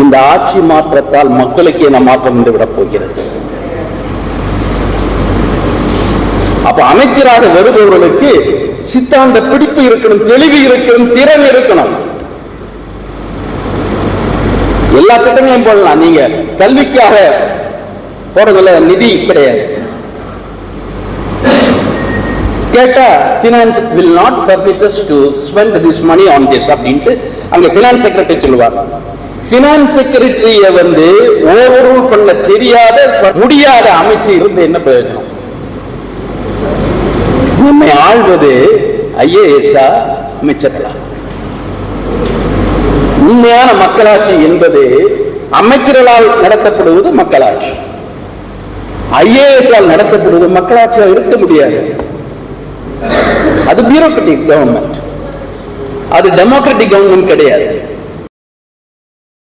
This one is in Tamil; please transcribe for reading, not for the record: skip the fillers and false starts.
இந்த ஆட்சி மாற்றத்தால் மக்களுக்கு என்ன மாற்றம் என்று விடப் போகிறது? அப்ப அமைச்சராக வருபவர்களுக்கு சித்தாந்த பிடிப்பு இருக்கணும், தெளிவு இருக்கணும், திறன் இருக்கணும். எல்லா திட்டங்களையும் போடலாம். நீங்க கல்விக்காக போடுறதுல நிதி கிடையாது. கேட்டா finance will not permit us to spend this money on this அப்படின்ட்டு அங்க finance secretary சொல்லுவார். finance secretary ஓவர்ரூல் பண்ண தெரியாத முடியாத அமைச்சு இருந்து என்ன பிரயோஜனம்? நம்மை ஆள்வது IAS அமைச்சர்களா? உண்மையான மக்களாட்சி என்பது அமைச்சர்களால் நடத்தப்படுவது மக்களாட்சி. IAS நடத்தப்படுவது மக்களாட்சியாக இருக்க முடியாது. அது பியூரோக்ராட்டிக் கவர்மெண்ட், அது டெமோக்ராட்டிக் கவர்மெண்ட் கிடையாது.